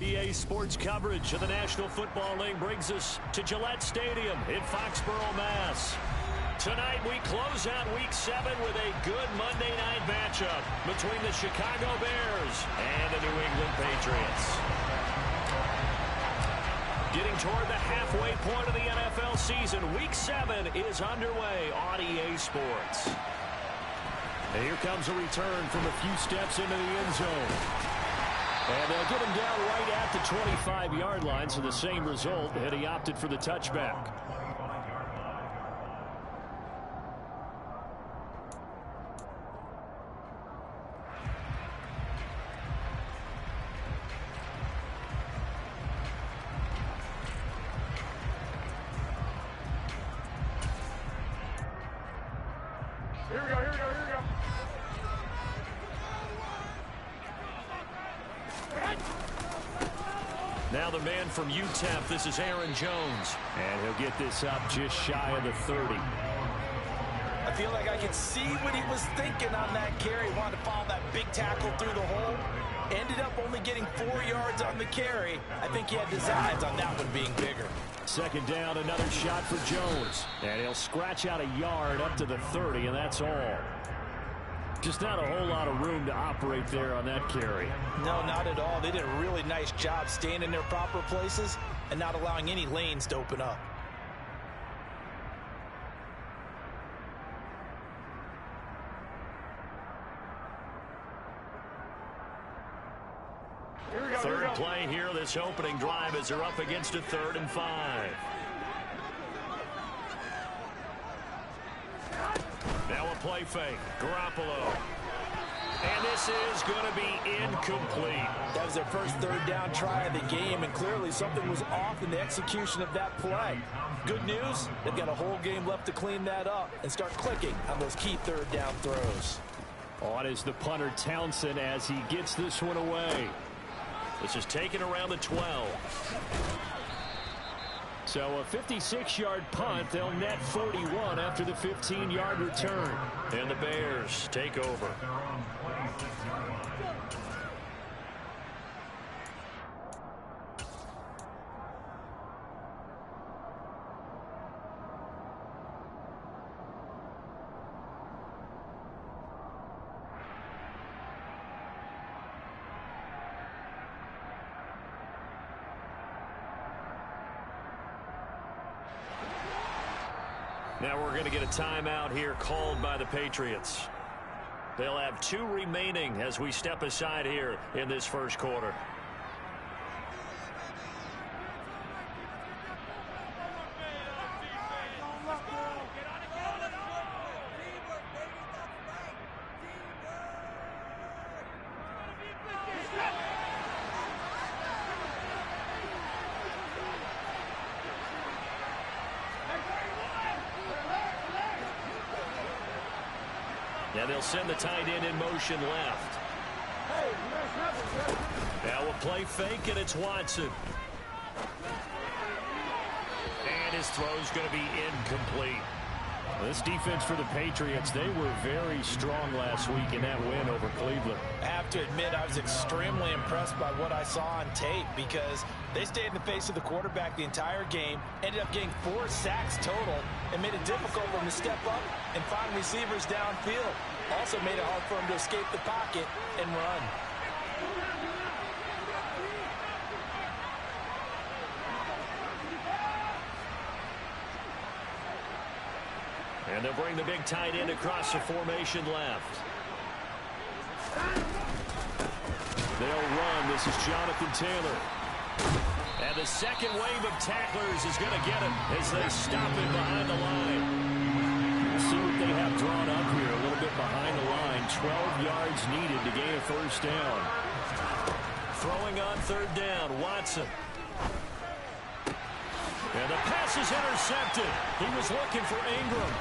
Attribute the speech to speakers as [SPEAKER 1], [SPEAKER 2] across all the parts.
[SPEAKER 1] EA Sports coverage of the National Football League brings us to Gillette Stadium in Foxborough, Mass. Tonight we close out Week 7 with a good Monday night matchup between the Chicago Bears and the New England Patriots. Getting toward the halfway point of the NFL season, Week 7 is underway on EA Sports. And here comes a return from a few steps into the end zone. And they'll get him down right at the 25-yard line, so the same result, and he opted for the touchback.
[SPEAKER 2] Here we go.
[SPEAKER 1] Now the man from UTEP, this is Aaron Jones. And he'll get this up just shy of the 30.
[SPEAKER 3] I feel like I can see what he was thinking on that carry. Wanted to follow that big tackle through the hole. Ended up only getting 4 yards on the carry. I think he had designs on that one being bigger.
[SPEAKER 1] Second down, another shot for Jones. And he'll scratch out a yard up to the 30, and that's all. Just not a whole lot of room to operate there on that carry.
[SPEAKER 3] No, not at all. They did a really nice job staying in their proper places and not allowing any lanes to open up.
[SPEAKER 1] Third play here, this opening drive as they're up against a 3rd and 5. Now a play fake. Garoppolo. And this is going to be incomplete.
[SPEAKER 3] That was their first 3rd down try of the game, and clearly something was off in the execution of that play. Good news, they've got a whole game left to clean that up and start clicking on those key 3rd down throws.
[SPEAKER 1] On is the punter Townsend as he gets this one away. This is taken around the 12. So a 56-yard punt. They'll net 41 after the 15-yard return. And the Bears take over. Now we're going to get a timeout here called by the Patriots. They'll have 2 remaining as we step aside here in this first quarter. And they'll send the tight end in motion left. Now a play fake, and it's Watson. And his throw's going to be incomplete. This defense for the Patriots, they were very strong last week in that win over Cleveland.
[SPEAKER 3] I have to admit, I was extremely impressed by what I saw on tape because they stayed in the face of the quarterback the entire game, ended up getting 4 sacks total, and made it difficult for them to step up and find receivers downfield. Also made it hard for them to escape the pocket and run.
[SPEAKER 1] And they'll bring the big tight end across the formation left. They'll run. This is Jonathan Taylor. And the second wave of tacklers is going to get him as they stop him behind the line. We'll see what they have drawn up here. A little bit behind the line. 12 yards needed to gain a first down. Throwing on 3rd down, Watson. And the pass is intercepted. He was looking for Ingram.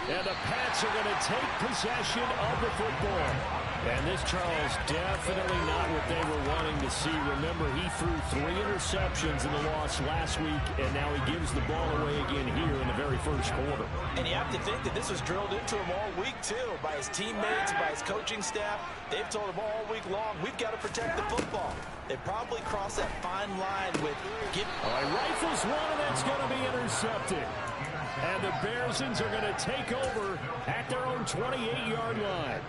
[SPEAKER 1] And the Pats are going to take possession of the football. And this, Charles, definitely not what they were wanting to see. Remember, he threw 3 interceptions in the loss last week, and now he gives the ball away again here in the very first quarter.
[SPEAKER 3] And you have to think that this was drilled into him all week, too, by his teammates, by his coaching staff. They've told him all week long, we've got to protect the football. They probably crossed that fine line with...
[SPEAKER 1] All right, rifles one, and that's going to be intercepted. And the Bearsons are going to take over at their own 28-yard line.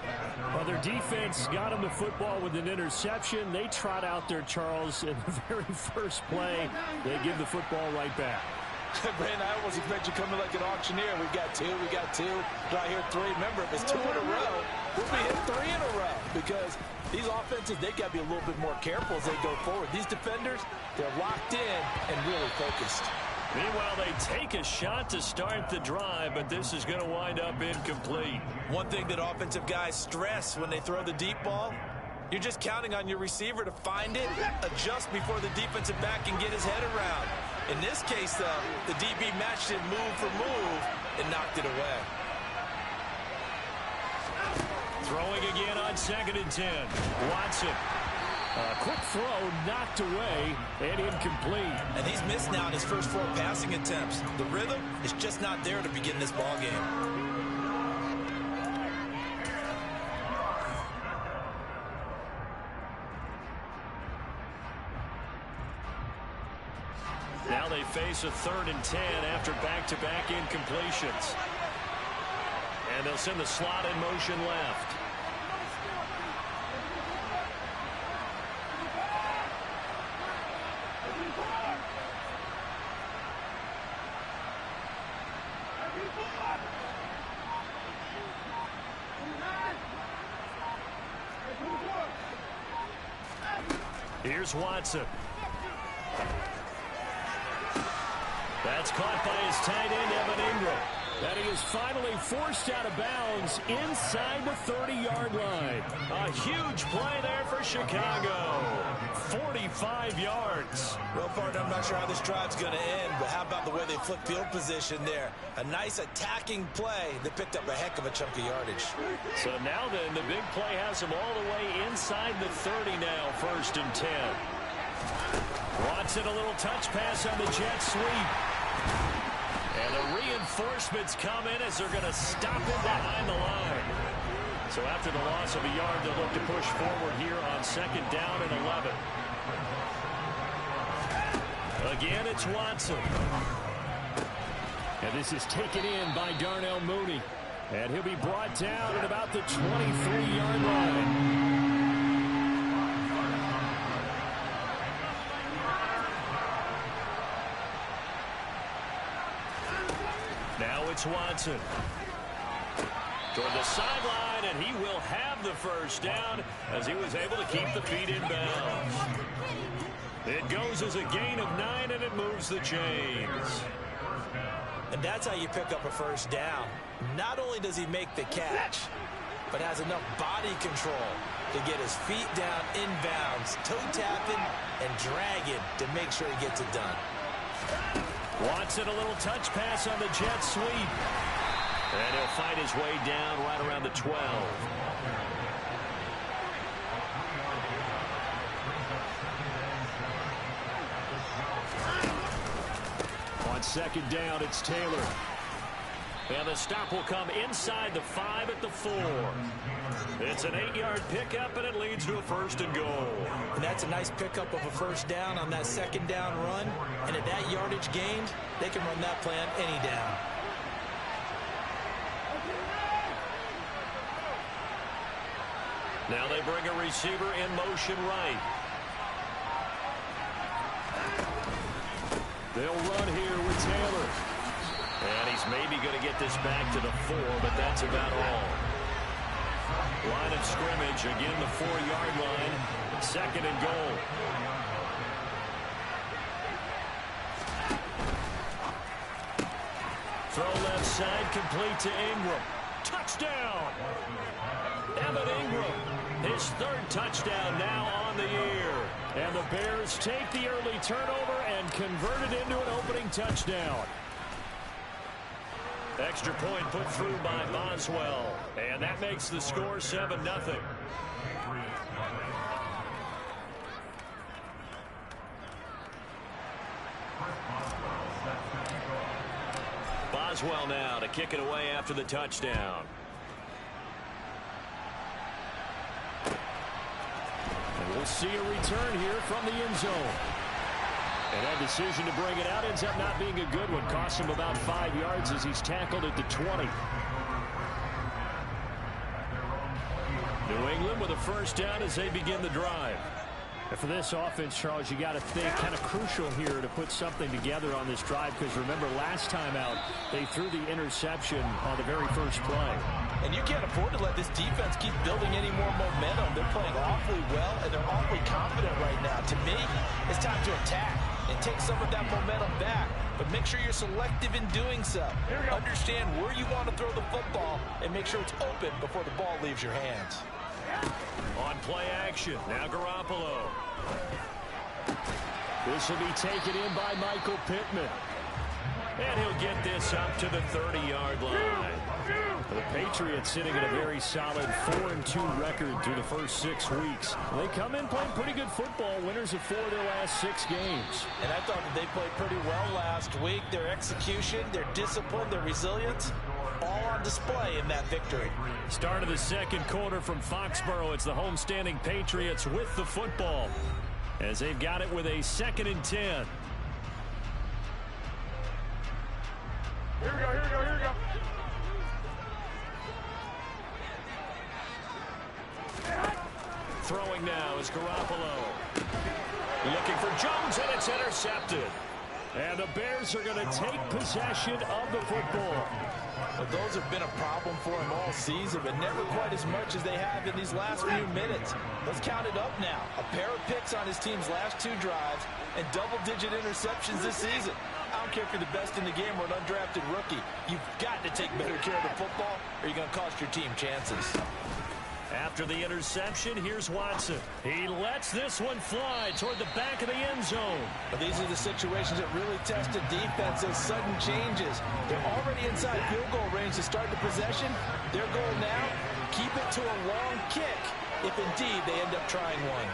[SPEAKER 1] Well, their defense got them the football with an interception. They trot out there, Charles, in the very first play. They give the football right back.
[SPEAKER 3] Brandon, I almost expect you coming like an auctioneer. We've got 2, we got 2. Do I hear 3? Remember, if it's 2 in a row, we'll be hitting 3 in a row. Because these offenses, they got to be a little bit more careful as they go forward. These defenders, they're locked in and really focused.
[SPEAKER 1] Meanwhile, they take a shot to start the drive, but this is going to wind up incomplete.
[SPEAKER 3] One thing that offensive guys stress when they throw the deep ball, you're just counting on your receiver to find it, adjust before the defensive back can get his head around. In this case, though, the DB matched it move for move and knocked it away.
[SPEAKER 1] Throwing again on 2nd and 10. Watson. Quick throw knocked away and incomplete.
[SPEAKER 3] And he's missed now in his first 4 passing attempts. The rhythm is just not there to begin this ball game.
[SPEAKER 1] Now they face a 3rd and 10 after back-to-back incompletions. And they'll send the slot in motion left. Here's Watson. That's caught by his tight end, Evan Ingram. And he is finally forced out of bounds inside the 30-yard line. A huge play there for Chicago. 45 yards.
[SPEAKER 3] Well, partner, I'm not sure how this drive's going to end, but how about the way they flipped field position there? A nice attacking play that picked up a heck of a chunk of yardage.
[SPEAKER 1] So now then, the big play has him all the way inside the 30 now, 1st and 10. Watson, a little touch pass on the jet sweep. And the reinforcements come in as they're going to stop him behind the line. So after the loss of a yard, they'll look to push forward here on 2nd down and 11. Again, it's Watson. And this is taken in by Darnell Mooney. And he'll be brought down at about the 23-yard line. Now it's Watson. Toward the sideline, and he will have the first down as he was able to keep the feet in bounds. It goes as a gain of 9, and it moves the chains.
[SPEAKER 3] And that's how you pick up a first down. Not only does he make the catch, but has enough body control to get his feet down inbounds, toe tapping and dragging to make sure he gets it done.
[SPEAKER 1] Watson, a little touch pass on the jet sweep. And he'll fight his way down right around the 12. On 2nd down, it's Taylor. And the stop will come inside the 5 at the 4. It's an 8-yard pickup, and it leads to a 1st and goal.
[SPEAKER 3] And that's a nice pickup of a first down on that 2nd down run. And at that yardage gained, they can run that play on any down.
[SPEAKER 1] Now they bring a receiver in motion right. They'll run here with Taylor. And he's maybe going to get this back to the 4, but that's about all. Line of scrimmage, again the 4-yard line. 2nd and goal. Throw left side, complete to Ingram. Touchdown! Evan Ingram, his 3rd touchdown now on the year. And the Bears take the early turnover and convert it into an opening touchdown. Extra point put through by Boswell. And that makes the score 7-0. Boswell now to kick it away after the touchdown. And we'll see a return here from the end zone. And that decision to bring it out ends up not being a good one. Costs him about 5 yards as he's tackled at the 20. New England with a first down as they begin the drive.
[SPEAKER 4] And for this offense, Charles, you got to think kind of crucial here to put something together on this drive, because remember last time out they threw the interception on the very first play.
[SPEAKER 3] And you can't afford to let this defense keep building any more momentum. They're playing awfully well, and they're awfully confident right now. To me, it's time to attack and take some of that momentum back. But make sure you're selective in doing so. Understand where you want to throw the football and make sure it's open before the ball leaves your hands.
[SPEAKER 1] On play action, now Garoppolo. This will be taken in by Michael Pittman. And he'll get this up to the 30-yard line. The Patriots sitting at a very solid 4-2 record through the first 6 weeks. They come in playing pretty good football, winners of 4 of their last 6 games.
[SPEAKER 3] And I thought that they played pretty well last week. Their execution, their discipline, their resilience, all on display in that victory.
[SPEAKER 1] Start of the second quarter from Foxborough. It's the homestanding Patriots with the football as they've got it with a 2nd and 10.
[SPEAKER 2] Here we go, here we go, here we go.
[SPEAKER 1] Throwing now is Garoppolo. Looking for Jones, and it's intercepted. And the Bears are going to take possession of the football.
[SPEAKER 3] Well, those have been a problem for him all season, but never quite as much as they have in these last few minutes. Let's count it up now. A pair of picks on his team's last 2 drives and double-digit interceptions this season. I don't care if you're the best in the game or an undrafted rookie. You've got to take better care of the football or you're going to cost your team chances.
[SPEAKER 1] After the interception, here's Watson. He lets this one fly toward the back of the end zone.
[SPEAKER 3] But these are the situations that really test a defense, those sudden changes. They're already inside field goal range to start the possession. Their goal now, keep it to a long kick, if indeed they end up trying one.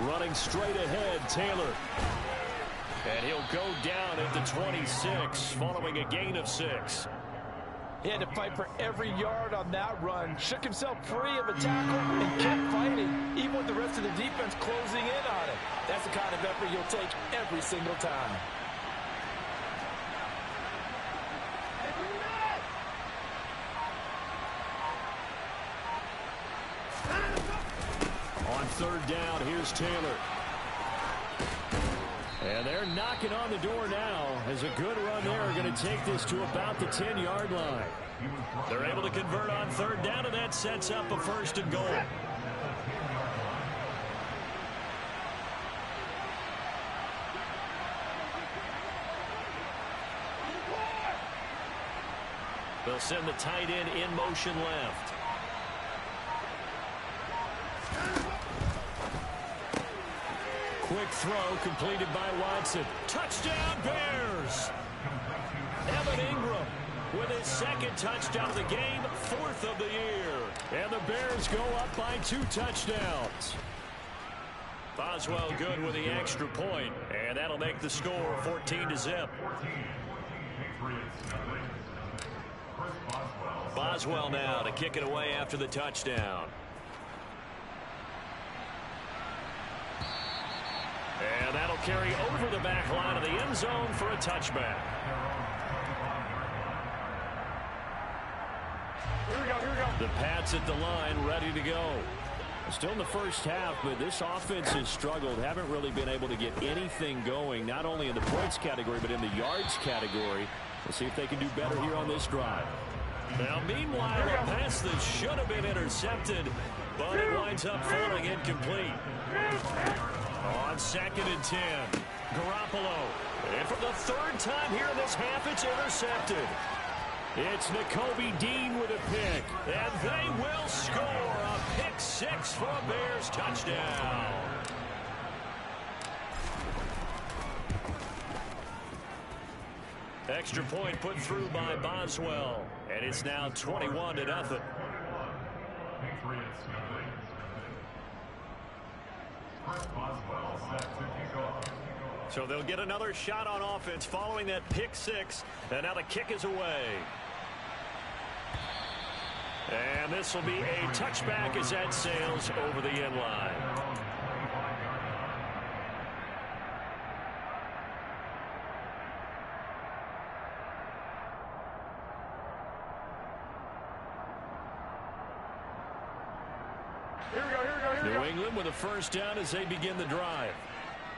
[SPEAKER 1] Running straight ahead, Taylor. And he'll go down at the 26, following a gain of 6.
[SPEAKER 3] He had to fight for every yard on that run. Shook himself free of a tackle and kept fighting, even with the rest of the defense closing in on him. That's the kind of effort you'll take every single time.
[SPEAKER 1] On 3rd down, here's Taylor. And they're knocking on the door now as a good run there are going to take this to about the 10-yard line. They're able to convert on 3rd down, and that sets up a 1st and goal. They'll send the tight end in motion left. Quick throw completed by Watson. Touchdown, Bears! Evan Ingram with his 2nd touchdown of the game, 4th of the year. And the Bears go up by 2 touchdowns. Boswell good with the extra point, and that'll make the score 14-0. Boswell now to kick it away after the touchdown. And that'll carry over the back line of the end zone for a touchback.
[SPEAKER 2] Here we go, here we go.
[SPEAKER 1] The Pats at the line, ready to go. Still in the first half, but this offense has struggled. Haven't really been able to get anything going, not only in the points category, but in the yards category. We'll see if they can do better here on this drive. Now, meanwhile, a pass that should have been intercepted, but it winds up falling incomplete. On 2nd and 10, Garoppolo. And for the 3rd time here in this half, it's intercepted. It's Nakobe Dean with a pick. And they will score a pick 6 for a Bears touchdown. Extra point put through by Boswell. And it's now 21-0. So they'll get another shot on offense following that pick six. And now the kick is away. And this will be a touchback as that sails over the end line. New England with a first down as they begin the drive.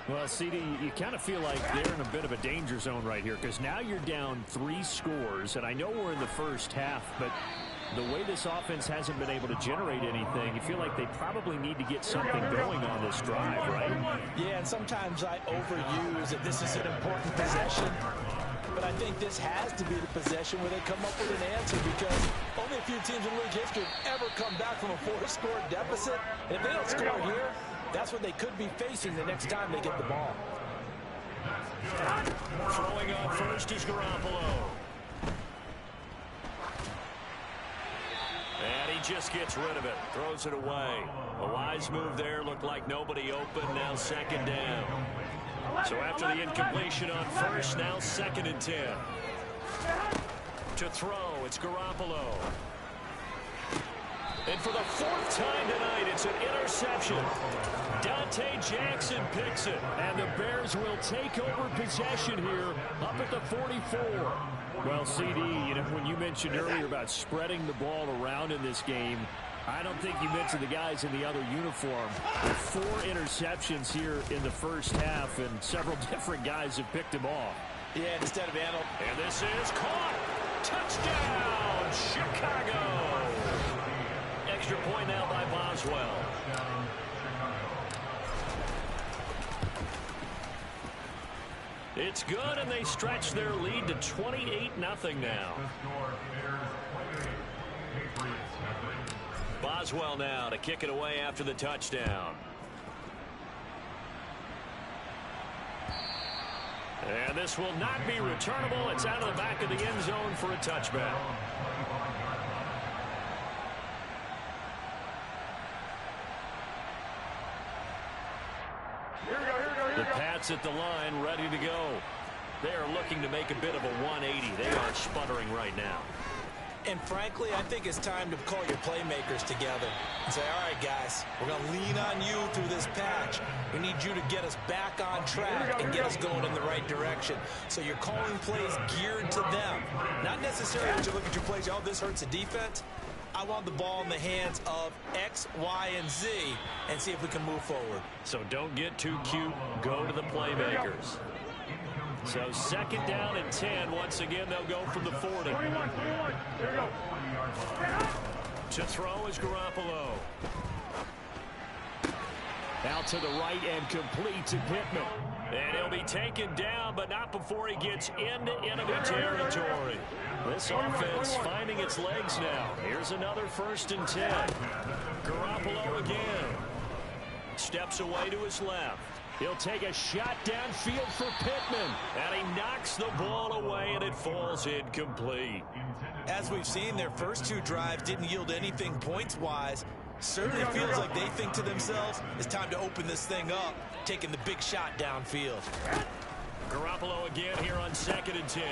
[SPEAKER 4] Well, CD, you kind of feel like they're in a bit of a danger zone right here because now you're down 3 scores, and I know we're in the first half, but the way this offense hasn't been able to generate anything, you feel like they probably need to get something going on this drive, right?
[SPEAKER 3] Yeah, and sometimes I overuse that this is an important possession. But I think this has to be the possession where they come up with an answer because only a few teams in league history have ever come back from a 4-score deficit. And if they don't score here, that's what they could be facing the next time they get the ball.
[SPEAKER 1] Throwing on first is Garoppolo. And he just gets rid of it. Throws it away. A wise move there. Looked like nobody open. Now second down. So after the incompletion on first, now 2nd and 10. To throw, it's Garoppolo. And for the 4th time tonight, it's an interception. Dante Jackson picks it.
[SPEAKER 4] And the Bears will take over possession here up at the 44. Well, CD, you know, when you mentioned earlier about spreading the ball around in this game, I don't think you mentioned the guys in the other uniform. 4 interceptions here in the first half, and several different guys have picked them off.
[SPEAKER 3] Yeah, instead of Arnold.
[SPEAKER 1] And this is caught. Touchdown, Chicago. Extra point now by Boswell. It's good, and they stretch their lead to 28-0 now. Boswell now to kick it away after the touchdown. And this will not be returnable. It's out of the back of the end zone for a touchback. The Pats at the line, ready to go. They are looking to make a bit of a 180. They are sputtering right now.
[SPEAKER 3] And frankly, I think it's time to call your playmakers together and say, all right, guys, we're going to lean on you through this patch. We need you to get us back on track and get us going in the right direction. So you're calling plays geared to them. Not necessarily that you look at your plays, oh, this hurts the defense. I want the ball in the hands of X, Y, and Z and see if we can move forward.
[SPEAKER 1] So don't get too cute. Go to the playmakers. So 2nd down and 10. Once again, they'll go from the 40. To throw is Garoppolo.
[SPEAKER 4] Out to the right and complete to Pittman.
[SPEAKER 1] And he'll be taken down, but not before he gets into enemy territory. This offense finding its legs now. Here's another 1st and 10. Garoppolo again. Steps away to his left.
[SPEAKER 4] He'll take a shot downfield for Pittman.
[SPEAKER 1] And he knocks the ball away, and it falls incomplete.
[SPEAKER 3] As we've seen, their first 2 drives didn't yield anything points-wise. Certainly feels like they think to themselves, it's time to open this thing up, taking the big shot downfield.
[SPEAKER 1] Garoppolo again here on 2nd and 10.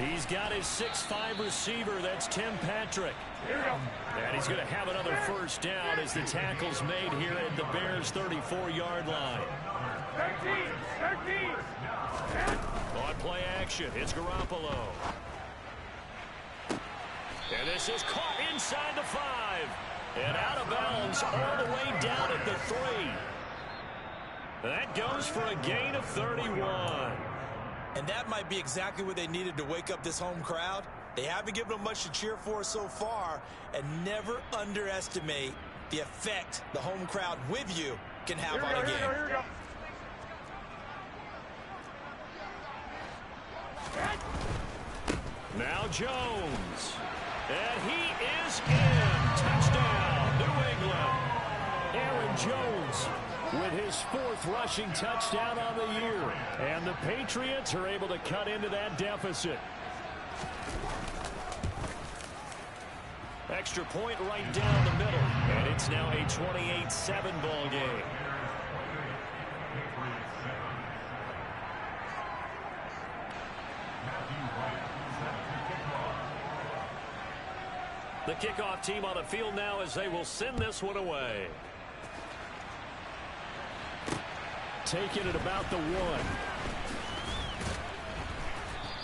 [SPEAKER 4] He's got his 6'5" receiver. That's Tim Patrick.
[SPEAKER 1] And he's going to have another first down as the tackle's made here at the Bears' 34-yard line.
[SPEAKER 2] 13.
[SPEAKER 1] On play action, it's Garoppolo. And this is caught inside the 5. And out of bounds all the way down at the 3. That goes for a gain of 31.
[SPEAKER 3] And that might be exactly what they needed to wake up this home crowd. They haven't given them much to cheer for so far, and never underestimate the effect the home crowd with you can have on a game.
[SPEAKER 2] Here we go.
[SPEAKER 1] Now Jones. And he is in. Touchdown, New England.
[SPEAKER 4] Aaron Jones with his 4th rushing touchdown on the year. And the Patriots are able to cut into that deficit.
[SPEAKER 1] Extra point right down the middle. And it's now a 28-7 ball game. The kickoff team on the field now as they will send this one away.
[SPEAKER 4] Taking it about the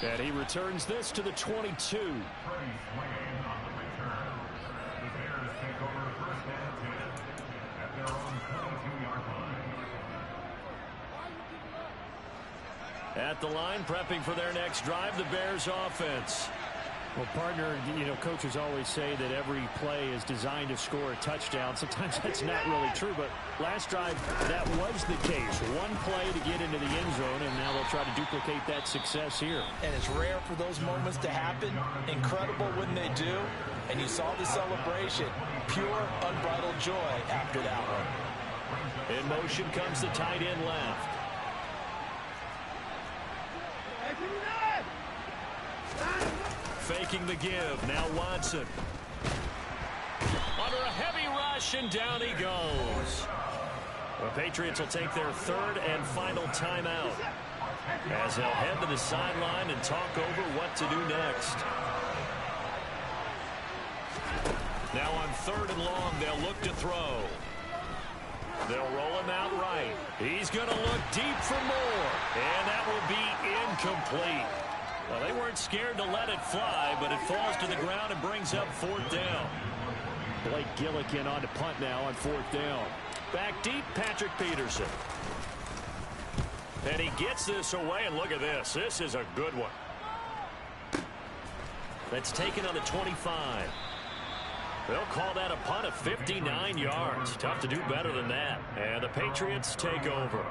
[SPEAKER 4] 1. And he returns this to the 22.
[SPEAKER 1] At the line, prepping for their next drive, the Bears offense.
[SPEAKER 4] Well, partner, you know, coaches always say that every play is designed to score a touchdown. Sometimes that's not really true, but last drive, that was the case. One play to get into the end zone, and now they'll try to duplicate that success here.
[SPEAKER 3] And it's rare for those moments to happen. Incredible when they do. And you saw the celebration. Pure, unbridled joy after that one.
[SPEAKER 1] In motion comes the tight end left. Faking the give. Now Watson. Under a heavy rush, and down he goes. The Patriots will take their third and final timeout as they'll head to the sideline and talk over what to do next. Now on 3rd and long, they'll look to throw. They'll roll him out right. He's going to look deep for more, and that will be incomplete. Well, they weren't scared to let it fly, but it falls to the ground and brings up 4th down.
[SPEAKER 4] Blake Gillikin on to punt now on 4th down.
[SPEAKER 1] Back deep, Patrick Peterson. And he gets this away, and look at this. This is a good one. That's taken on the 25. They'll call that a punt of 59 yards. Tough to do better than that. And the Patriots take over.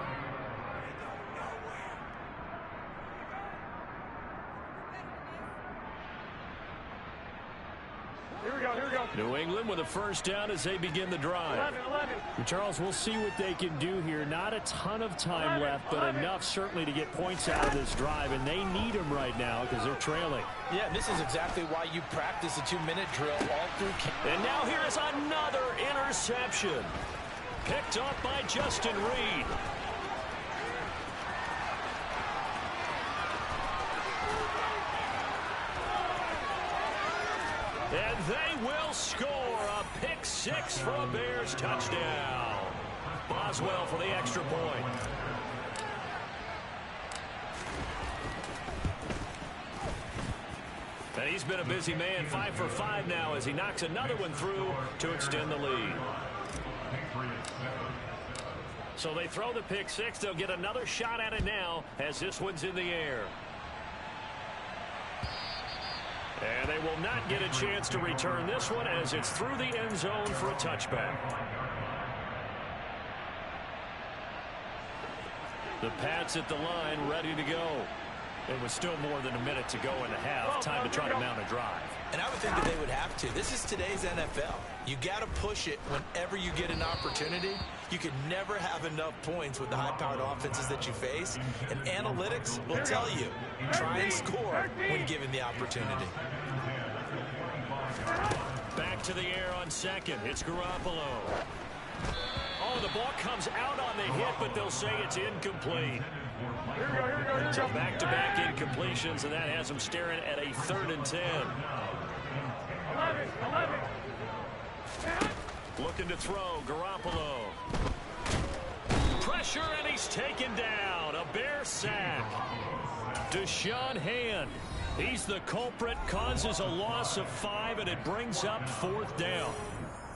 [SPEAKER 1] New England with a first down as they begin the drive.
[SPEAKER 4] Charles, we'll see what they can do here. Not a ton of time left, but enough certainly to get points out of this drive, and they need them right now because they're trailing.
[SPEAKER 3] Yeah, this is exactly why you practice a 2-minute drill all through camp.
[SPEAKER 1] And now here is another interception. Picked up by Justin Reed. And they will score a pick 6 for a Bears touchdown. Boswell for the extra point. And he's been a busy man, 5 for 5 now as he knocks another one through to extend the lead. So they throw the pick 6. They'll get another shot at it now as this one's in the air. And they will not get a chance to return this one as it's through the end zone for a touchback. The Pats at the line ready to go. It was still more than a minute to go in the half. Time to try to mount a drive.
[SPEAKER 3] And I would think that they would have to. This is today's NFL. You got to push it whenever you get an opportunity. You can never have enough points with the high-powered offenses that you face. And analytics will tell you, try and score when given the opportunity.
[SPEAKER 1] Back to the air on second. It's Garoppolo. Oh, the ball comes out on the hit, but they'll say it's incomplete. So back-to-back incompletions, and that has them staring at a 3rd and 10.
[SPEAKER 2] 11.
[SPEAKER 1] Looking to throw, Garoppolo. Pressure, and he's taken down. A Bear sack. Deshaun Hand. He's the culprit, causes a loss of 5, and it brings up 4th down.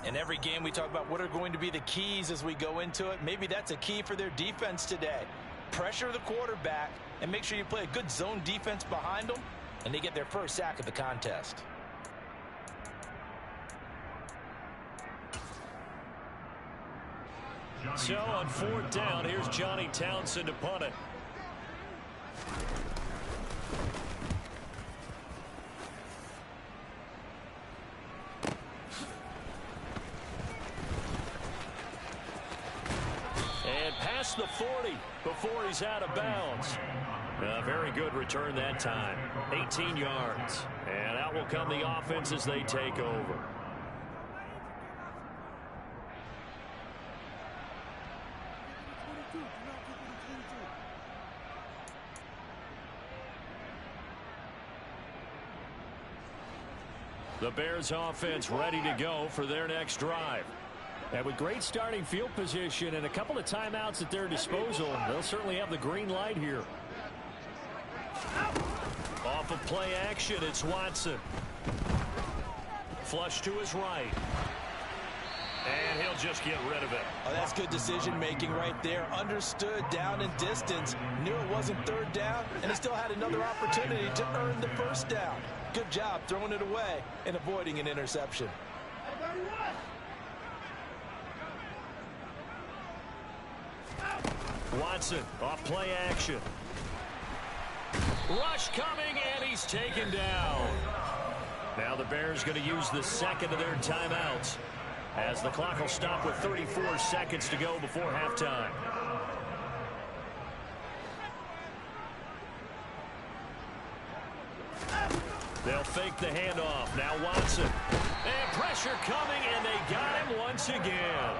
[SPEAKER 3] In every game, we talk about what are going to be the keys as we go into it. Maybe that's a key for their defense today. Pressure the quarterback and make sure you play a good zone defense behind them, and they get their first sack of the contest.
[SPEAKER 1] So on 4th down, here's Johnny Townsend to punt it. And past the 40 before he's out of bounds. A very good return that time. 18 yards. And out will come the offense as they take over. The Bears offense ready to go for their next drive.
[SPEAKER 4] And with great starting field position and a couple of timeouts at their disposal, they'll certainly have the green light here.
[SPEAKER 1] Off of play action, it's Watson. Flush to his right. And he'll just get rid of it.
[SPEAKER 3] Oh, that's good decision making right there. Understood down and distance. Knew it wasn't third down, and he still had another opportunity to earn the first down. Good job throwing it away and avoiding an interception.
[SPEAKER 1] Watson off play action. Rush coming, and he's taken down. Now the Bears going to use the second of their timeouts, as the clock will stop with 34 seconds to go before halftime. They'll fake the handoff. Now Watson. And pressure coming, and they got him once again.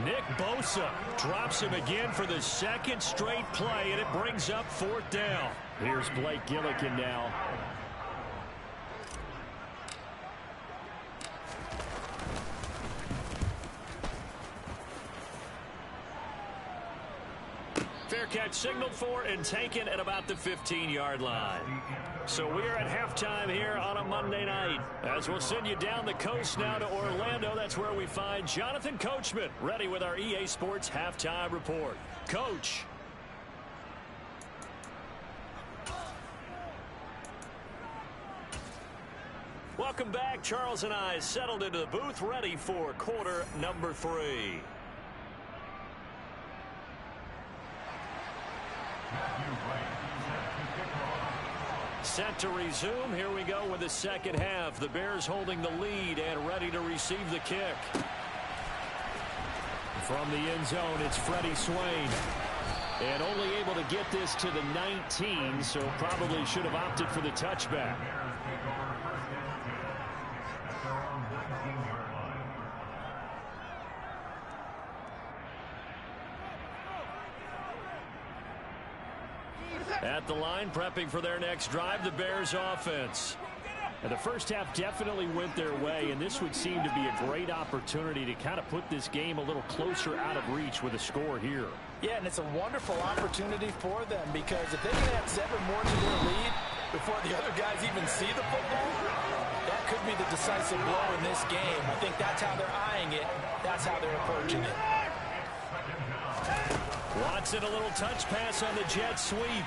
[SPEAKER 1] Nick Bosa drops him again for the second straight play, and it brings up fourth down.
[SPEAKER 4] Here's Blake Gillikin now.
[SPEAKER 1] Fair catch signaled for and taken at about the 15-yard line. So we are at halftime here on a Monday night. As we'll send you down the coast now to Orlando, that's where we find Jonathan Coachman ready with our EA Sports halftime report. Coach. Welcome back. Charles and I settled into the booth ready for quarter number 3. Set to resume. Here we go with the second half. The Bears holding the lead and ready to receive the kick.
[SPEAKER 4] From the end zone, it's Freddie Swain. And only able to get this to the 19, so probably should have opted for the touchback.
[SPEAKER 1] At the line, prepping for their next drive, the Bears offense.
[SPEAKER 4] And the first half definitely went their way, and this would seem to be a great opportunity to kind of put this game a little closer out of reach with a score here.
[SPEAKER 3] Yeah, and it's a wonderful opportunity for them, because if they can add 7 more to their lead before the other guys even see the football, that could be the decisive blow in this game. I think that's how they're eyeing it. That's how they're approaching it.
[SPEAKER 1] Watson, a little touch pass on the jet sweep.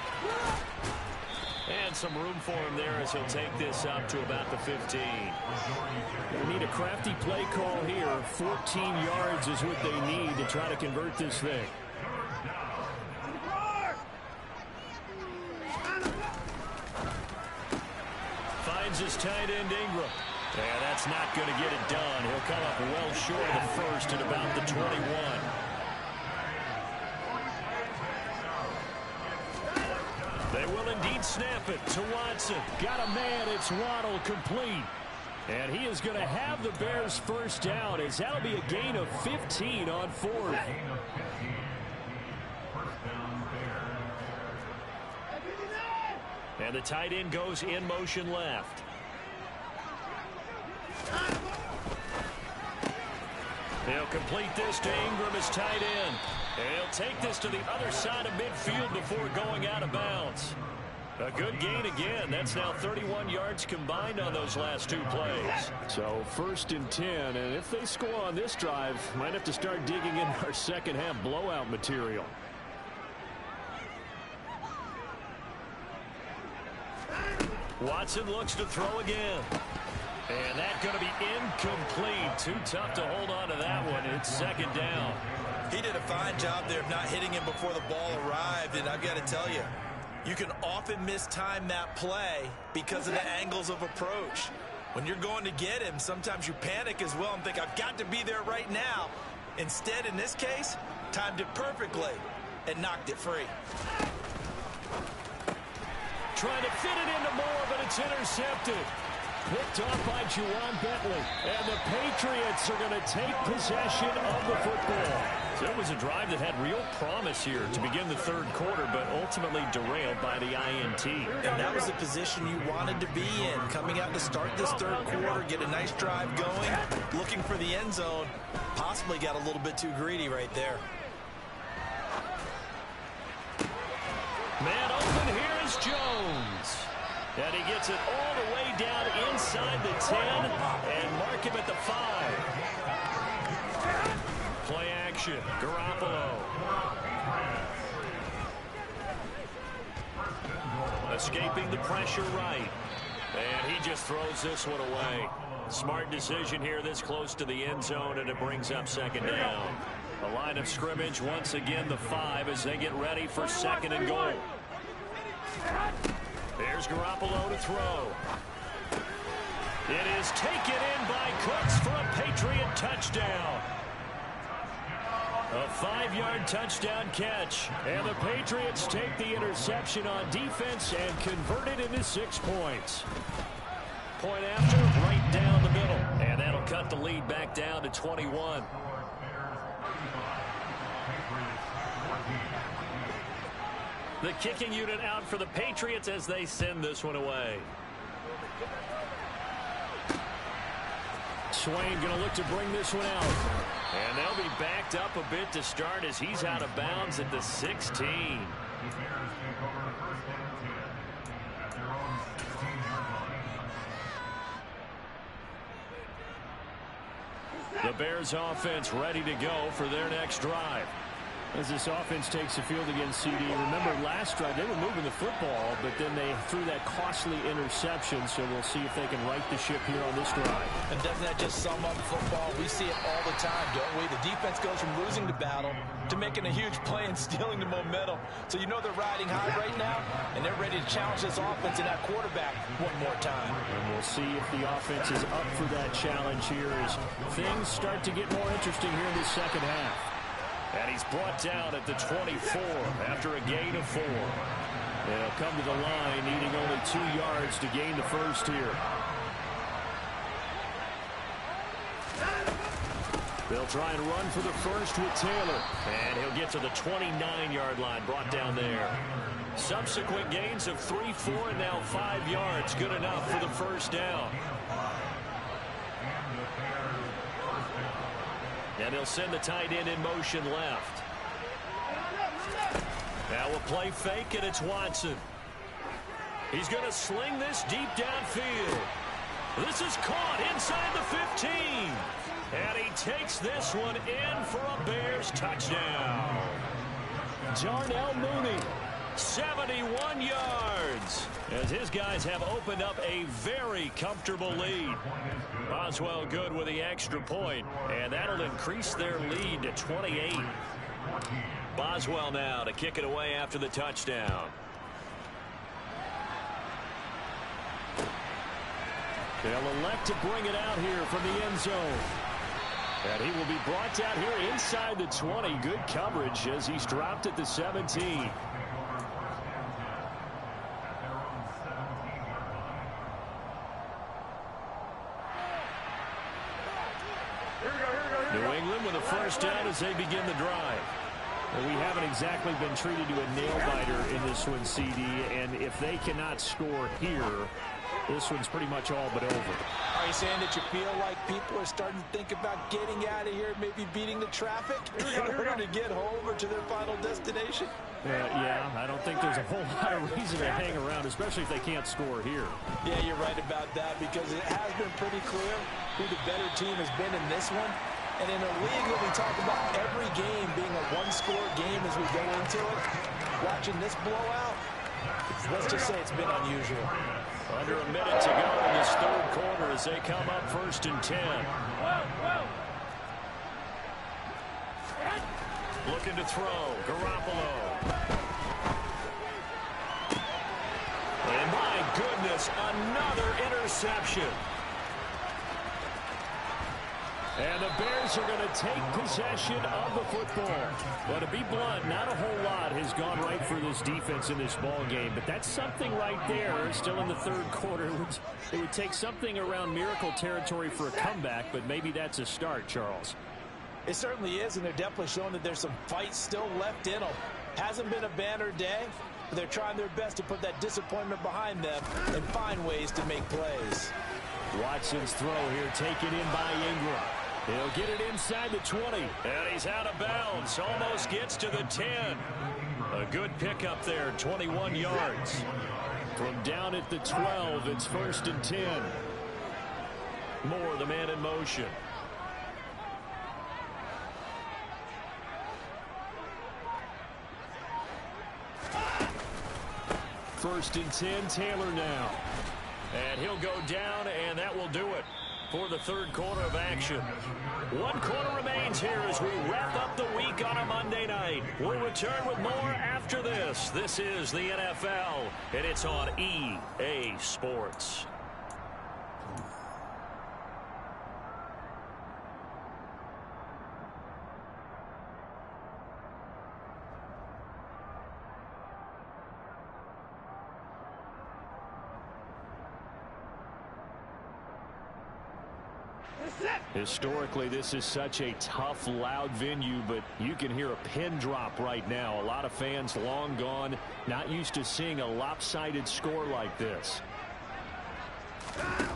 [SPEAKER 1] And some room for him there as he'll take this up to about the 15.
[SPEAKER 4] They need a crafty play call here. 14 yards is what they need to try to convert this thing.
[SPEAKER 1] Finds his tight end Ingram. Yeah, that's not going to get it done. He'll come up well short of the first at about the 21. They will indeed snap it to Watson.
[SPEAKER 4] Got a man. It's Waddle, complete. And he is going to have the Bears first down, as that'll be a gain of 15 on fourth.
[SPEAKER 1] And the tight end goes in motion left. He'll complete this to Ingram as tight end. And he'll take this to the other side of midfield before going out of bounds. A good gain again. That's now 31 yards combined on those last 2 plays.
[SPEAKER 4] So 1st and 10, and if they score on this drive, might have to start digging in our second half blowout material.
[SPEAKER 1] Watson looks to throw again. And that's going to be incomplete. Too tough to hold on to that one. It's second down.
[SPEAKER 3] He did a fine job there of not hitting him before the ball arrived, and I've got to tell you, you can often mistime that play because of the angles of approach. When you're going to get him, sometimes you panic as well and think, I've got to be there right now. Instead, in this case, timed it perfectly and knocked it free.
[SPEAKER 1] trying to fit it into Moore, but it's intercepted. Picked off by Juwan Bentley. And the Patriots are going to take possession of the football. So it was a drive that had real promise here to begin the third quarter, but ultimately derailed by the INT.
[SPEAKER 3] And that was the position you wanted to be in. Coming out to start this third quarter, get a nice drive going, looking for the end zone. Possibly got a little bit too greedy right there.
[SPEAKER 1] Man open, here is Jones. And he gets it all the way down inside the 10 and mark him at the 5. Play action, Garoppolo. Escaping the pressure right. And he just throws this one away. Smart decision here this close to the end zone, and it brings up second down. The line of scrimmage once again the 5 as they get ready for second and goal. There's Garoppolo to throw. It is taken in by Cooks for a Patriot touchdown. A 5-yard touchdown catch. And the Patriots take the interception on defense and convert it into 6 points. Point after, right down the middle. And that'll cut the lead back down to 21. The kicking unit out for the Patriots as they send this one away. Swain going to look to bring this one out. And they'll be backed up a bit to start as he's out of bounds at the 16. The Bears offense ready to go for their next drive.
[SPEAKER 4] As this offense takes the field against CD, remember last drive they were moving the football, but then they threw that costly interception, so we'll see if they can right the ship here on this drive.
[SPEAKER 3] And doesn't that just sum up football? We see it all the time, don't we? The defense goes from losing the battle to making a huge play and stealing the momentum. So you know they're riding high right now, and they're ready to challenge this offense and that quarterback one more time.
[SPEAKER 4] And we'll see if the offense is up for that challenge here as things start to get more interesting here in the second half.
[SPEAKER 1] And he's brought down at the 24 after a gain of 4. They'll come to the line needing only 2 yards to gain the first here. They'll try and run for the first with Taylor. And he'll get to the 29-yard line, brought down there. Subsequent gains of 3, 4, and now 5 yards. Good enough for the first down. And he'll send the tight end in motion left. Now a play fake, and it's Watson. He's going to sling this deep downfield. This is caught inside the 15. And he takes this one in for a Bears touchdown. Darnell Mooney, 71 yards. As his guys have opened up a very comfortable lead. Boswell good with the extra point, and that'll increase their lead to 28. Boswell now to kick it away after the touchdown. They'll elect to bring it out here from the end zone. And he will be brought down here inside the 20. Good coverage as he's dropped at the 17. New England with a first down as they begin the drive.
[SPEAKER 4] Well, we haven't exactly been treated to a nail-biter in this one, CD, and if they cannot score here, this one's pretty much all but over.
[SPEAKER 3] Are you saying that you feel like people are starting to think about getting out of here, maybe beating the traffic in order to get home or to their final destination?
[SPEAKER 4] Yeah, I don't think there's a whole lot of reason to hang around, especially if they can't score here.
[SPEAKER 3] Yeah, you're right about that because it has been pretty clear who the better team has been in this one. And in a league that we talk about every game being a one-score game as we go into it, watching this blowout, let's just say it's been unusual.
[SPEAKER 1] Under a minute to go in this third quarter as they come up first and 10. Looking to throw, Garoppolo. And my goodness, another interception.
[SPEAKER 4] And the Bears are going to take possession of the football. Well, to be blunt, not a whole lot has gone right for this defense in this ball game, but that's something right there. Still in the third quarter. It would take something around miracle territory for a comeback, but maybe that's a start, Charles.
[SPEAKER 3] It certainly is, and they're definitely showing that there's some fight still left in them. Hasn't been a banner day, but they're trying their best to put that disappointment behind them and find ways to make plays.
[SPEAKER 4] Watson's throw here taken in by Ingram. He'll get it inside the 20.
[SPEAKER 1] And he's out of bounds. Almost gets to the 10. A good pickup there, 21 yards.
[SPEAKER 4] From down at the 12, it's 1st and 10.
[SPEAKER 1] Moore, the man in motion.
[SPEAKER 4] First and 10, Taylor now.
[SPEAKER 1] And he'll go down, and that will do it for the third quarter of action. 1 quarter remains here as we wrap up the week on a Monday night. We'll return with more after this. This is the NFL, and it's on EA Sports.
[SPEAKER 4] Historically, this is such a tough, loud venue, but you can hear a pin drop right now. A lot of fans long gone, not used to seeing a lopsided score like this. A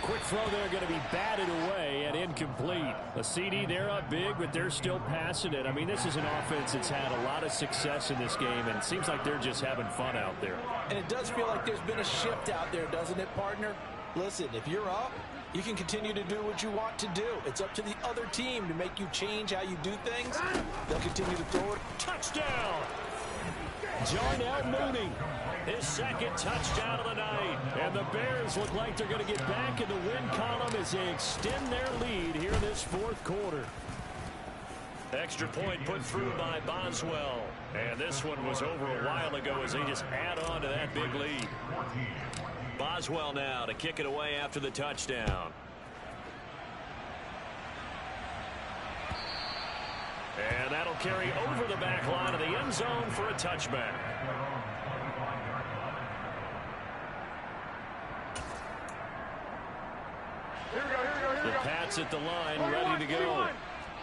[SPEAKER 4] quick throw there going to be batted away and incomplete. A CD, they're up big, but they're still passing it. I mean, this is an offense that's had a lot of success in this game, and it seems like they're just having fun out there.
[SPEAKER 3] And it does feel like there's been a shift out there, doesn't it, partner? Listen, if you're up, you can continue to do what you want to do. It's up to the other team to make you change how you do things. They'll continue to throw it.
[SPEAKER 1] Touchdown!
[SPEAKER 4] Darnell Mooney.
[SPEAKER 1] His second touchdown of the night.
[SPEAKER 4] And the Bears look like they're going to get back in the win column as they extend their lead here in this fourth quarter.
[SPEAKER 1] Extra point put through by Boswell. And this one was over a while ago as they just add on to that big lead. Boswell now to kick it away after the touchdown. And that'll carry over the back line of the end zone for a touchback.
[SPEAKER 2] Here we
[SPEAKER 1] The
[SPEAKER 2] go.
[SPEAKER 1] Pats at the line, ready to go.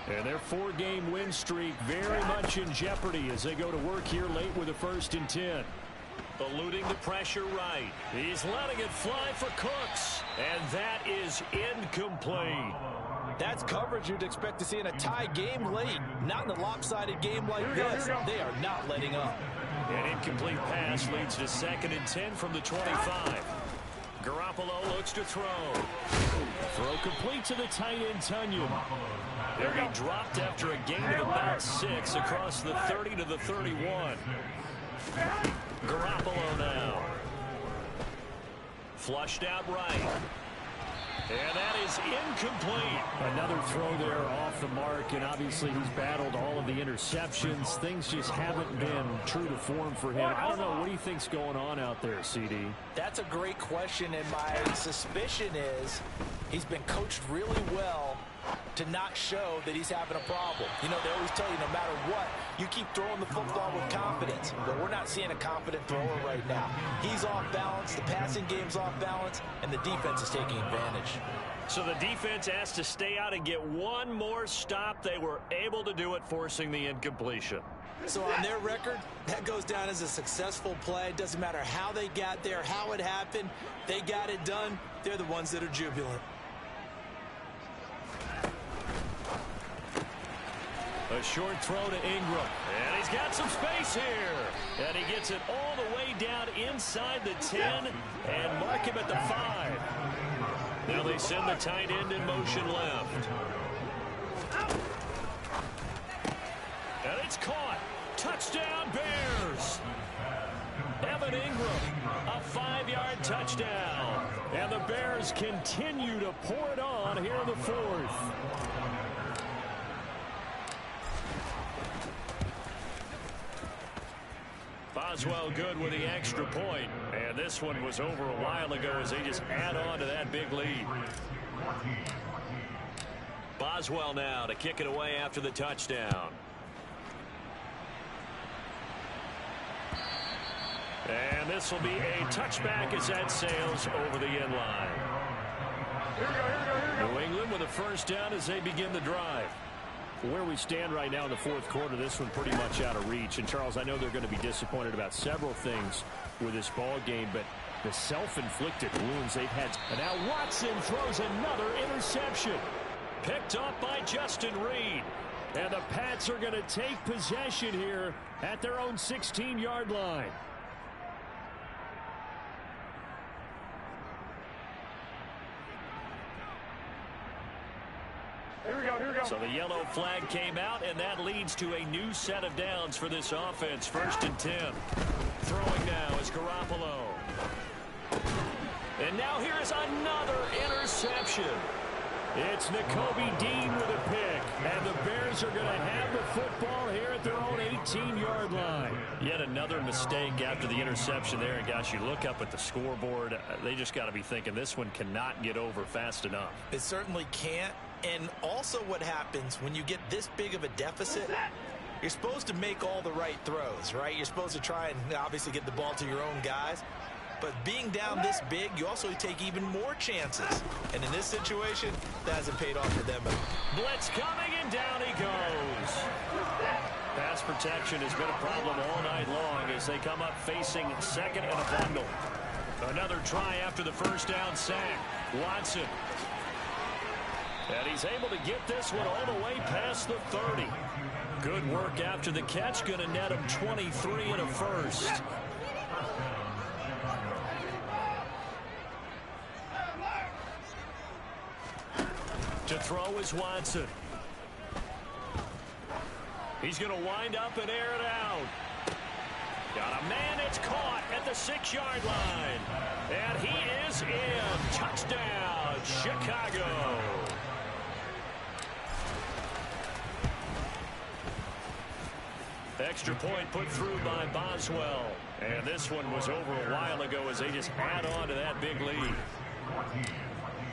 [SPEAKER 4] And their 4-game win streak very much in jeopardy as they go to work here late with a 1st and 10.
[SPEAKER 1] Eluding the pressure right. He's letting it fly for Cooks. And that is incomplete.
[SPEAKER 3] That's coverage you'd expect to see in a tie game late. Not in a lopsided game like this. They are not letting up.
[SPEAKER 1] An incomplete pass leads to 2nd and 10 from the 25. Garoppolo looks to throw.
[SPEAKER 4] Throw complete to the tight end, Tunyon.
[SPEAKER 1] He'll be dropped after a gain of about 6 across the 30 to the 31. Garoppolo now. Flushed out right. And that is incomplete.
[SPEAKER 4] Another throw there off the mark, and obviously he's battled all of the interceptions. Things just haven't been true to form for him. I don't know. What do you think's going on out there, CD?
[SPEAKER 3] That's a great question, and my suspicion is he's been coached really well to not show that he's having a problem. You know, they always tell you no matter what, you keep throwing the football with confidence. But we're not seeing a confident thrower right now. He's off balance, the passing game's off balance, and the defense is taking advantage.
[SPEAKER 1] So the defense has to stay out and get one more stop. They were able to do it, forcing the incompletion.
[SPEAKER 3] So on their record, that goes down as a successful play. Doesn't matter how they got there, how it happened. They got it done. They're the ones that are jubilant.
[SPEAKER 1] A short throw to Ingram. And he's got some space here. And he gets it all the way down inside the 10 and mark him at the 5. Now they send the tight end in motion left. And it's caught. Touchdown, Bears. Evan Ingram, a 5-yard touchdown.
[SPEAKER 4] And the Bears continue to pour it on here in the fourth.
[SPEAKER 1] Boswell good with the extra point. And this one was over a while ago as they just add on to that big lead. Boswell now to kick it away after the touchdown. And this will be a touchback as that sails over the end line. New England with a first down as they begin the drive. Where we stand right now in the fourth quarter, this one pretty much out of reach. And, Charles, I know they're going to be disappointed about several things with this ball game, but the self-inflicted wounds they've had. And now Watson throws another interception. Picked up by Justin Reed. And the Pats are going to take possession here at their own 16-yard line.
[SPEAKER 2] Here we go.
[SPEAKER 1] So the yellow flag came out, and that leads to a new set of downs for this offense. 1st and 10. Throwing now is Garoppolo. And now here is another interception. It's Nakobe Dean with a pick. And the Bears are going to have the football here at their own 18-yard line. Yet another mistake after the interception there. And, gosh, you look up at the scoreboard. They just got to be thinking this one cannot get over fast enough.
[SPEAKER 3] It certainly can't. And also what happens when you get this big of a deficit, you're supposed to make all the right throws, right? You're supposed to try and obviously get the ball to your own guys. But being down this big, you also take even more chances. And in this situation, that hasn't paid off for them.
[SPEAKER 1] Blitz coming, and down he goes. Pass protection has been a problem all night long as they come up facing second and a bundle. Another try after the first down sack. Watson. And he's able to get this one all the way past the 30. Good work after the catch. Going to net him 23 and a first. To throw is Watson. He's going to wind up and air it out. Got a man, it's caught at the 6-yard line. And he is in. Touchdown, Chicago. Extra point put through by Boswell. And this one was over a while ago as they just add on to that big lead.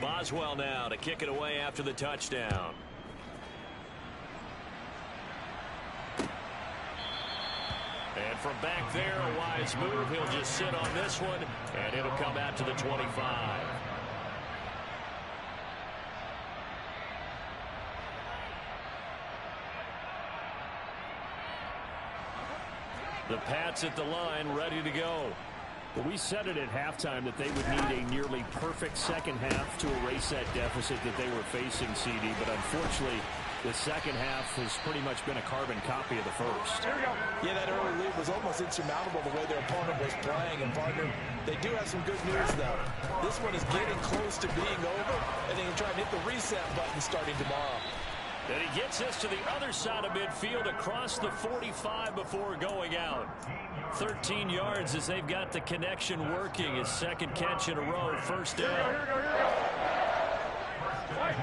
[SPEAKER 1] Boswell now to kick it away after the touchdown. And from back there, a wise move. He'll just sit on this one, and it'll come out to the 25. The Pats at the line, ready to go.
[SPEAKER 4] Well, we said it at halftime that they would need a nearly perfect second half to erase that deficit that they were facing, CD. But unfortunately, the second half has pretty much been a carbon copy of the first.
[SPEAKER 3] Yeah, that early lead was almost insurmountable the way their opponent was playing. And, partner, they do have some good news, though. This one is getting close to being over, and they can try and hit the reset button starting tomorrow.
[SPEAKER 1] And he gets this to the other side of midfield across the 45 before going out. 13 yards as they've got the connection working. His second catch in a row, first down.
[SPEAKER 2] Here we go. Wait.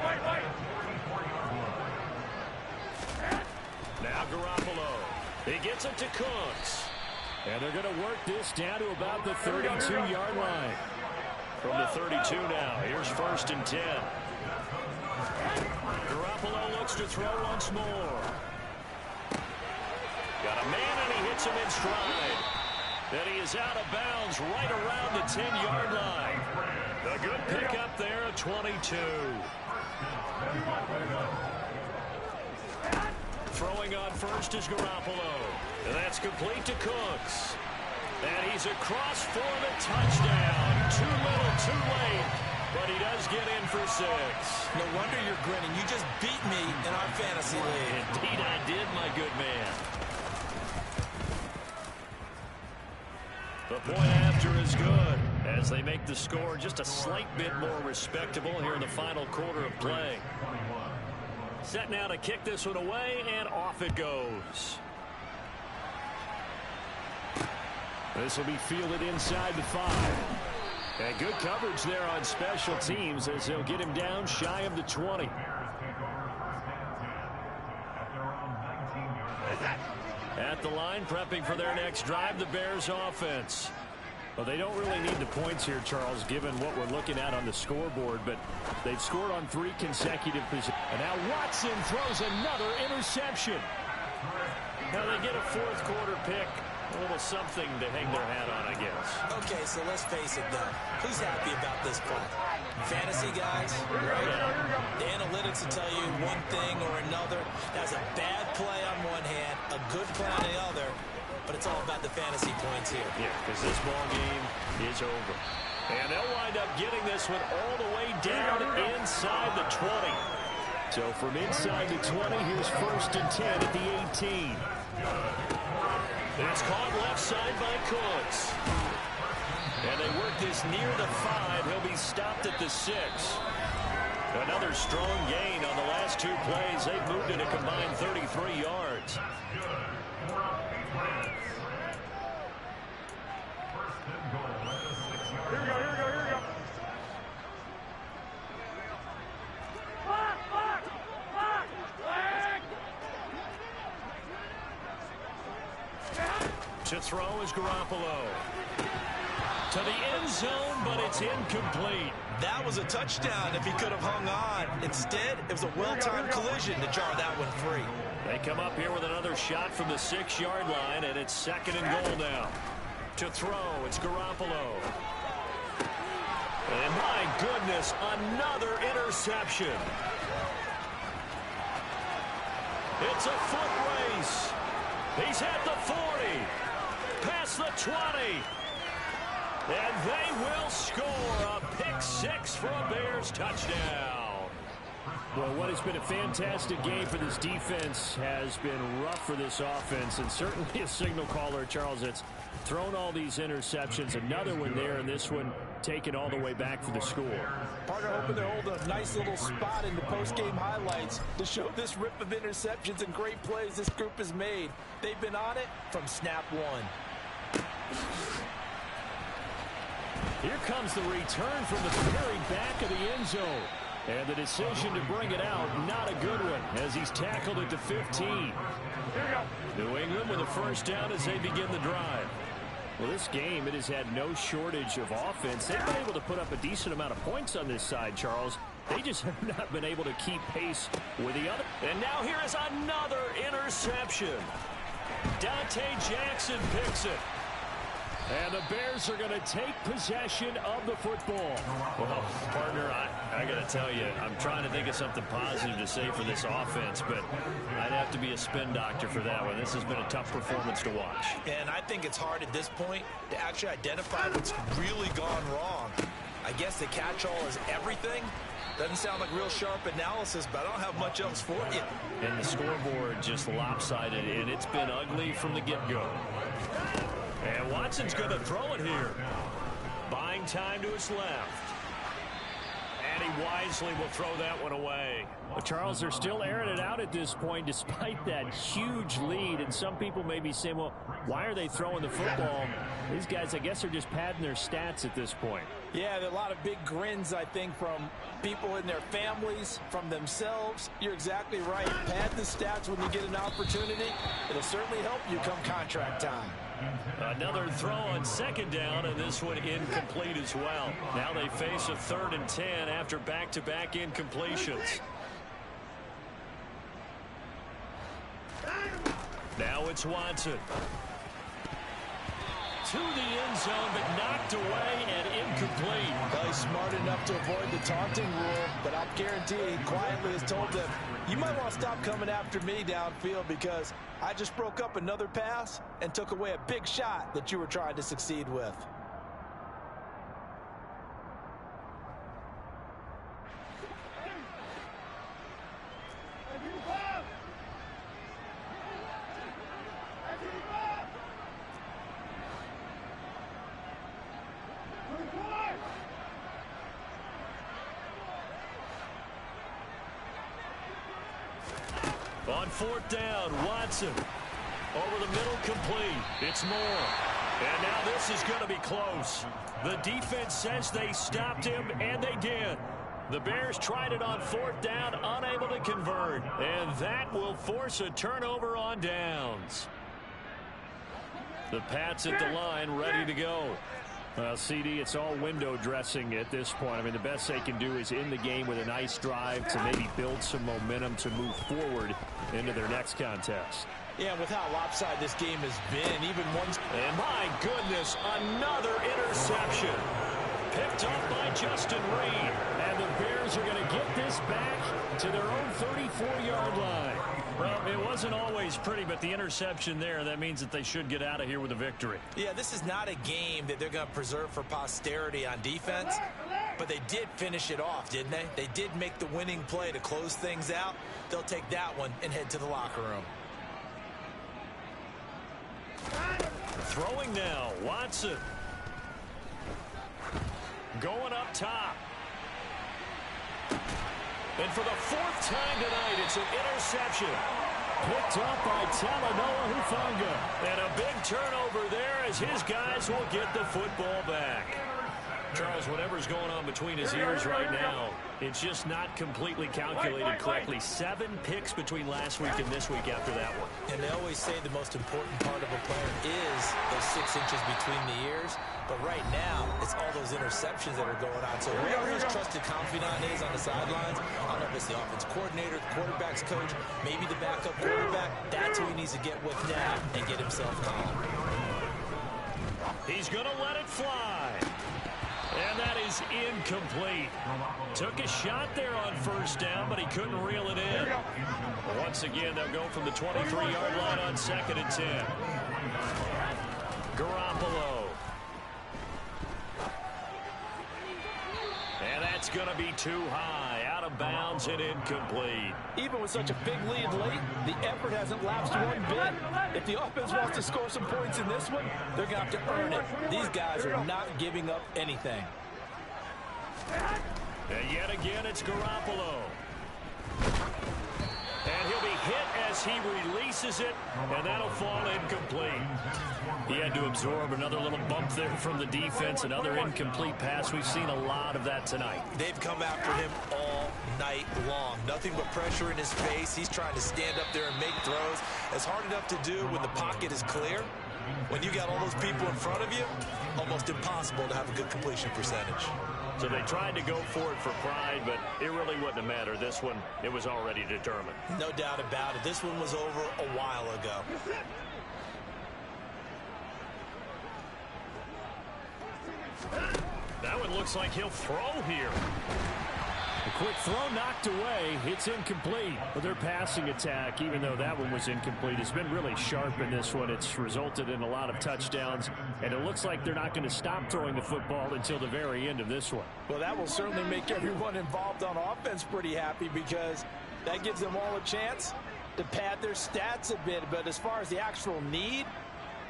[SPEAKER 1] Now Garoppolo. He gets it to Cooks.
[SPEAKER 4] And they're going to work this down to about the 32-yard line.
[SPEAKER 1] From the 32 now, here's 1st and 10. Garoppolo looks to throw once more. Got a man, and he hits him in stride. Then he is out of bounds right around the 10-yard line. A good pickup there at 22. Throwing on first is Garoppolo. And that's complete to Cooks. And he's across for the touchdown. Too little, too late. But he does get in for 6.
[SPEAKER 3] No wonder you're grinning. You just beat me in our fantasy league.
[SPEAKER 1] Indeed I did, my good man. The point after is good as they make the score just a slight bit more respectable here in the final quarter of play. Set now to kick this one away, and off it goes.
[SPEAKER 4] This will be fielded inside the 5. And good coverage there on special teams as they'll get him down shy of the 20.
[SPEAKER 1] at the line, prepping for their next drive, the Bears offense.
[SPEAKER 4] Well, they don't really need the points here, Charles, given what we're looking at on the scoreboard, but they've scored on 3 consecutive possessions.
[SPEAKER 1] And now Watson throws another interception. Now they get a fourth quarter pick. A little something to hang their hat on, I guess.
[SPEAKER 3] Okay, so let's face it, though. Who's happy about this play? Fantasy guys, right? The analytics will tell you one thing or another. That's a bad play on one hand, a good play on the other, but it's all about the fantasy points here.
[SPEAKER 1] Yeah, because this ball game is over. And they'll wind up getting this one all the way down inside the 20. So from inside the 20, here's 1st and 10 at the 18. It's caught left side by Cooks. And they work this near the 5. He'll be stopped at the 6. Another strong gain on the last 2 plays. They've moved it a combined 33 yards.
[SPEAKER 2] Here we go, here we go, here we go.
[SPEAKER 1] To throw is Garoppolo. To the end zone, but it's incomplete.
[SPEAKER 3] That was a touchdown if he could have hung on. Instead, it was a well-timed collision to jar that one free.
[SPEAKER 1] They come up here with another shot from the 6-yard line, and it's 2nd and goal now. To throw, it's Garoppolo. And my goodness, another interception. It's a foot race. He's at the 40. Past the 20. And they will score a pick 6 for a Bears touchdown.
[SPEAKER 4] Well, what has been a fantastic game for this defense has been rough for this offense, and certainly a signal caller, Charles, that's thrown all these interceptions. Another one there, and this one taken all the way back for the score.
[SPEAKER 3] Partner hoping they're holding a nice little spot in the post-game highlights to show this rip of interceptions and great plays this group has made. They've been on it from snap 1.
[SPEAKER 4] Here comes the return from the very back of the end zone. And the decision to bring it out, not a good one, as he's tackled at the 15.
[SPEAKER 1] New England with a first down as they begin the drive.
[SPEAKER 4] Well, this game, it has had no shortage of offense. They've been able to put up a decent amount of points on this side, Charles. They just have not been able to keep pace with the other.
[SPEAKER 1] And now here is another interception. Dante Jackson picks it.
[SPEAKER 4] And the Bears are going to take possession of the football.
[SPEAKER 1] Well, partner, I got to tell you, I'm trying to think of something positive to say for this offense, but I'd have to be a spin doctor for that one. This has been a tough performance to watch.
[SPEAKER 3] And I think it's hard at this point to actually identify what's really gone wrong. I guess the catch-all is everything. Doesn't sound like real sharp analysis, but I don't have much else for you.
[SPEAKER 1] And the scoreboard just lopsided, and it's been ugly from the get-go. And Watson's going to throw it here. Buying time to his left. And he wisely will throw that one away.
[SPEAKER 4] Well, Charles, they're still airing it out at this point despite that huge lead. And some people may be saying, well, why are they throwing the football? These guys, I guess, are just padding their stats at this point.
[SPEAKER 3] Yeah, there are a lot of big grins, I think, from people in their families, from themselves. You're exactly right. Pad the stats when you get an opportunity. It'll certainly help you come contract time.
[SPEAKER 1] Another throw on 2nd down, and this one incomplete as well. Now they face a 3rd and 10 after back-to-back incompletions. Now it's Watson. To the end zone, but knocked away and incomplete.
[SPEAKER 3] Well, he's smart enough to avoid the taunting rule, but I'll guarantee he quietly has told them, you might want to stop coming after me downfield because I just broke up another pass and took away a big shot that you were trying to succeed with.
[SPEAKER 1] On 4th down, Watson over the middle, complete. It's Moore. And now this is going to be close. The defense says they stopped him, and they did. The Bears tried it on 4th down, unable to convert. And that will force a turnover on downs.
[SPEAKER 4] The Pats at the line, ready to go. Well, CD, it's all window dressing at this point. I mean, the best they can do is in the game with a nice drive to maybe build some momentum to move forward into their next contest.
[SPEAKER 3] Yeah, with how lopsided this game has been, even once.
[SPEAKER 1] And my goodness, another interception. Picked up by Justin Reed.
[SPEAKER 4] And the Bears are going to get this back to their own 34-yard line.
[SPEAKER 1] Well, it wasn't always pretty, but the interception there, that means that they should get out of here with a victory.
[SPEAKER 3] Yeah, this is not a game that they're going to preserve for posterity on defense, but they did finish it off, didn't they? They did make the winning play to close things out. They'll take that one and head to the locker room.
[SPEAKER 1] Throwing now, Watson. Going up top. And for the fourth time tonight, it's an interception.
[SPEAKER 4] Picked up by Talanoa Hufanga.
[SPEAKER 1] And a big turnover there as his guys will get the football back. Charles, whatever's going on between his ears right now, it's just not completely calculated correctly. 7 picks between last week and this week after that one.
[SPEAKER 3] And they always say the most important part of a player is those 6 inches between the ears. But right now, it's all those interceptions that are going on. So whoever his trusted confidant is on the sidelines, I don't know if it's the offense coordinator, the quarterback's coach, maybe the backup quarterback, that's who he needs to get with now and get himself calm.
[SPEAKER 1] He's going to let it fly. And that is incomplete. Took a shot there on first down, but he couldn't reel it in. Once again, they'll go from the 23-yard line on 2nd and 10. Garoppolo. And that's going to be too high. Out of bounds and incomplete.
[SPEAKER 3] Even with such a big lead late, the effort hasn't lapsed one bit. If the offense wants to score some points in this one, they're going to have to earn it. These guys are not giving up anything.
[SPEAKER 1] And yet again, it's Garoppolo. And he'll be hit as he releases it, and that'll fall incomplete. He had to absorb another little bump there from the defense, another incomplete pass. We've seen a lot of that tonight.
[SPEAKER 3] They've come after him all night long. Nothing but pressure in his face. He's trying to stand up there and make throws. It's hard enough to do when the pocket is clear. When you got all those people in front of you, almost impossible to have a good completion percentage.
[SPEAKER 1] So they tried to go for it for pride, but it really wouldn't have mattered. This one, it was already determined.
[SPEAKER 3] No doubt about it. This one was over a while ago.
[SPEAKER 1] That one looks like he'll throw here.
[SPEAKER 4] A quick throw knocked away. It's incomplete. But their passing attack, even though that one was incomplete, has been really sharp in this one. It's resulted in a lot of touchdowns, and it looks like they're not going to stop throwing the football until the very end of this one.
[SPEAKER 3] Well, that will certainly make everyone involved on offense pretty happy, because that gives them all a chance to pad their stats a bit. But as far as the actual need,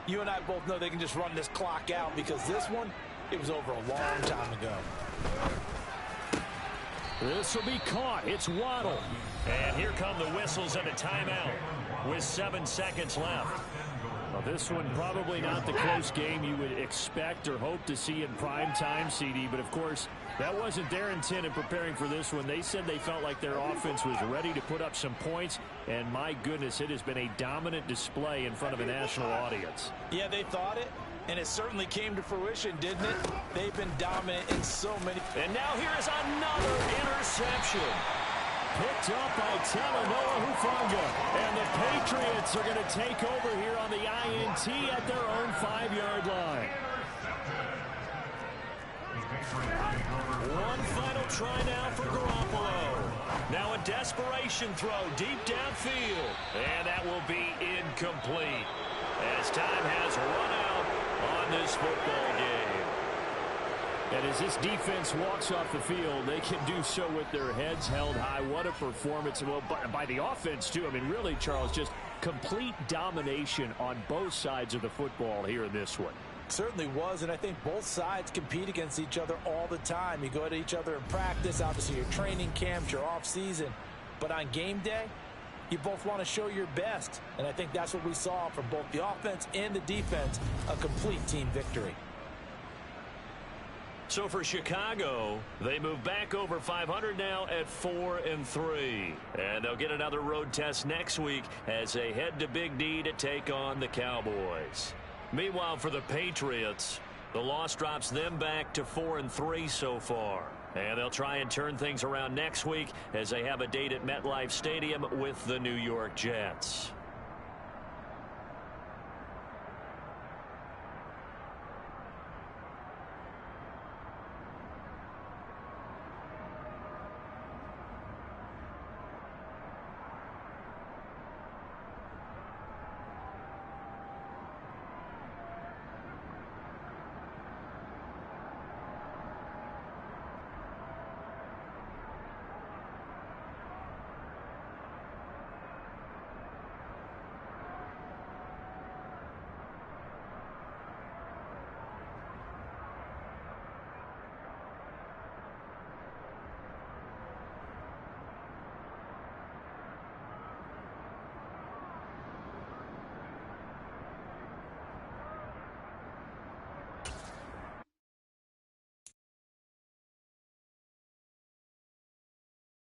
[SPEAKER 3] you and I both know they can just run this clock out, because this one, it was over a long time ago.
[SPEAKER 4] This will be caught. It's Waddle.
[SPEAKER 1] And here come the whistles and a timeout with 7 seconds left.
[SPEAKER 4] Well, this one probably not the close game you would expect or hope to see in prime time, CD. But, of course, that wasn't their intent in preparing for this one. They said they felt like their offense was ready to put up some points. And, my goodness, it has been a dominant display in front of a national audience.
[SPEAKER 3] Yeah, they thought it. And it certainly came to fruition, didn't it? They've been dominant in so many.
[SPEAKER 1] And now here's another interception.
[SPEAKER 4] Picked up by Talanoa Hufanga. And the Patriots are going to take over here on the INT at their own 5-yard line.
[SPEAKER 1] One final try now for Garoppolo. Now a desperation throw deep downfield. And that will be incomplete as time has run out on this football game.
[SPEAKER 4] And as this defense walks off the field, they can do so with their heads held high. What a performance. Well, by the offense, too. I mean, really, Charles, just complete domination on both sides of the football here in this one.
[SPEAKER 3] Certainly was, and I think both sides compete against each other all the time. You go at each other in practice, obviously your training camps, your off-season. But on game day, you both want to show your best. And I think that's what we saw from both the offense and the defense, a complete team victory.
[SPEAKER 1] So for Chicago, they move back over 500 now at 4-3. And they'll get another road test next week as they head to Big D to take on the Cowboys. Meanwhile, for the Patriots, the loss drops them back to 4-3 so far. And they'll try and turn things around next week as they have a date at MetLife Stadium with the New York Jets.